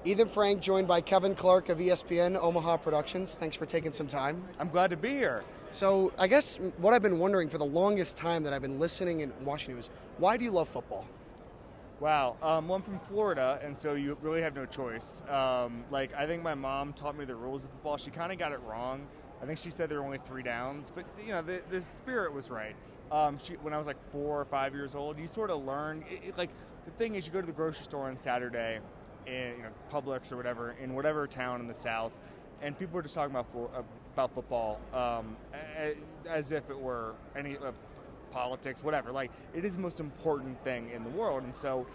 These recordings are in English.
Ethan Frank, joined by Kevin Clark of ESPN Omaha Productions. Thanks for taking some time. I'm glad to be here. So I guess what I've been wondering for the longest time that I've been listening and watching you is, why do you love football? Wow. Well, I'm from Florida, and so you really have no choice. I think my mom taught me the rules of football. She kind of got it wrong. I think she said there were only 3 downs, but the spirit was right. When I was like 4 or 5 years old, you sort of learn. The thing is, you go to the grocery store on Saturday, in Publix or whatever, in whatever town in the South, and people are just talking about football as if it were any politics, whatever. Like, it is the most important thing in the world, and so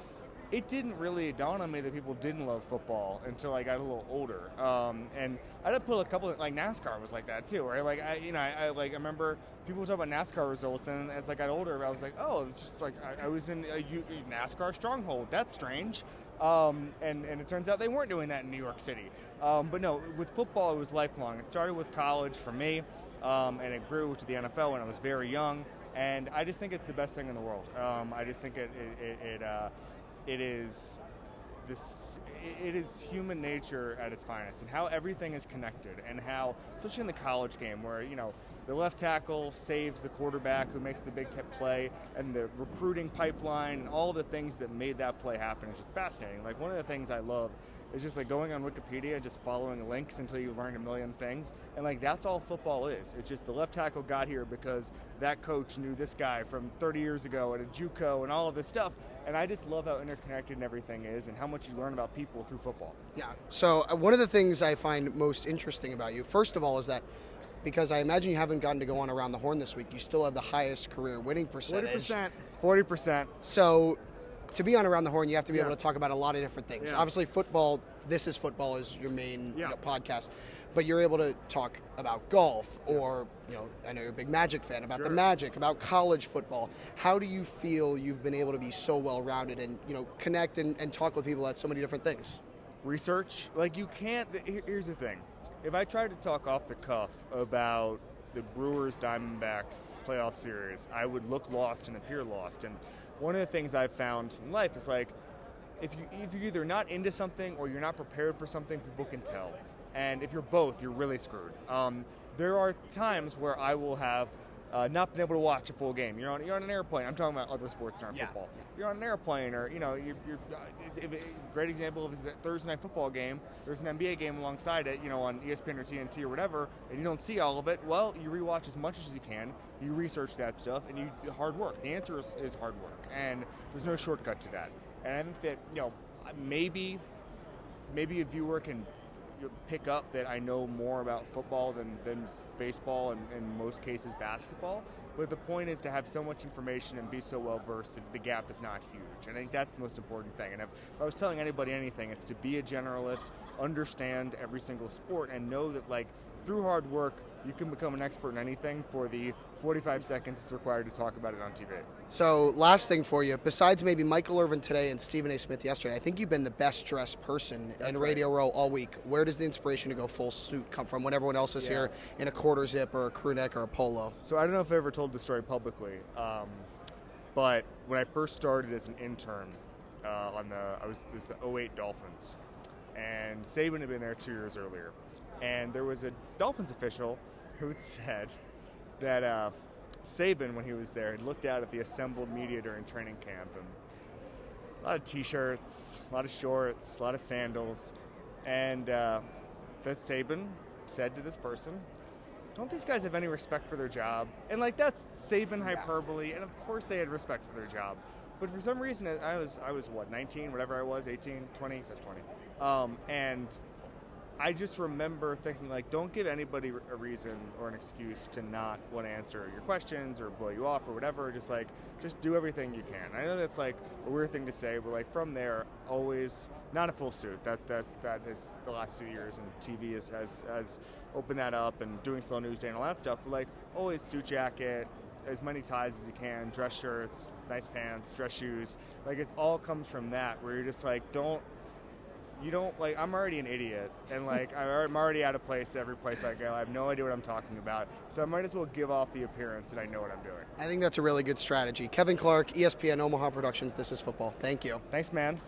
it didn't really dawn on me that people didn't love football until I got a little older. And I had to put a couple of, like, NASCAR was like that too, right? I remember people would talk about NASCAR results, and as I got older, I was like, oh, it's just like I was in a NASCAR stronghold. That's strange. And it turns out they weren't doing that in New York City. But no, with football, it was lifelong. It started with college for me, and it grew to the NFL when I was very young. And I just think it's the best thing in the world. I just think it is human nature at its finest, and how everything is connected, and how, especially in the college game, where the left tackle saves the quarterback who makes the big play, and the recruiting pipeline and all the things that made that play happen is just fascinating. Like, one of the things I love is just like going on Wikipedia and just following links until you learn a million things. And like, that's all football is. It's just the left tackle got here because that coach knew this guy from 30 years ago at a JUCO and all of this stuff. And I just love how interconnected everything is and how much you learn about people through football. Yeah. So one of the things I find most interesting about you, first of all, is that because I imagine you haven't gotten to go on Around the Horn this week, you still have the highest career winning percentage. 40%. So to be on Around the Horn, you have to be able to talk about a lot of different things. Yeah. Obviously, football, This Is Football is your main podcast, but you're able to talk about golf or, I know you're a big Magic fan, about the Magic, about college football. How do you feel you've been able to be so well-rounded and, connect and talk with people at so many different things? Research. Like, you can't, here's the thing. If I tried to talk off the cuff about the Brewers-Diamondbacks playoff series, I would look lost and appear lost. And one of the things I've found in life is, like, if you're either not into something or you're not prepared for something, people can tell. And if you're both, you're really screwed. There are times where I will have not been able to watch a full game. You're on an airplane. I'm talking about other sports, not football. You're on an airplane, or it's a great example of is that Thursday night football game. There's an NBA game alongside it, on ESPN or TNT or whatever, and you don't see all of it. Well, you rewatch as much as you can. You research that stuff, and you hard work. The answer is hard work, and there's no shortcut to that. And I think that maybe a viewer can pick up that I know more about football than baseball and in most cases basketball. But the point is to have so much information and be so well versed that the gap is not huge. And I think that's the most important thing. And if I was telling anybody anything, it's to be a generalist, understand every single sport, and know that, like, through hard work, you can become an expert in anything for the 45 seconds it's required to talk about it on TV. So, last thing for you, besides maybe Michael Irvin today and Stephen A. Smith yesterday, I think you've been the best dressed person in Radio Row all week. Where does the inspiration to go full suit come from when everyone else is here in a quarter zip or a crew neck or a polo? So, I don't know if I ever told the story publicly, but when I first started as an intern it was the 2008 Dolphins, and Saban had been there 2 years earlier. And there was a Dolphins official who had said that Saban, when he was there, had looked out at the assembled media during training camp, and a lot of T-shirts, a lot of shorts, a lot of sandals, and that Saban said to this person, "Don't these guys have any respect for their job?" And, like, that's Saban hyperbole, and of course they had respect for their job. But for some reason, I was what, 19, whatever I was, 18, 20, that's 20. And I just remember thinking, like, don't give anybody a reason or an excuse to not want to answer your questions or blow you off or whatever. Just do everything you can. I know that's, like, a weird thing to say, but, like, from there, always not a full suit. That is the last few years, and TV has opened that up, and doing slow news day and all that stuff. But, like, always suit jacket, as many ties as you can, dress shirts, nice pants, dress shoes. Like, it all comes from that, where you're just like, I'm already an idiot, and, like, I'm already out of place every place I go. I have no idea what I'm talking about, so I might as well give off the appearance that I know what I'm doing. I think that's a really good strategy. Kevin Clark, ESPN Omaha Productions, This Is Football. Thank you. Thanks, man.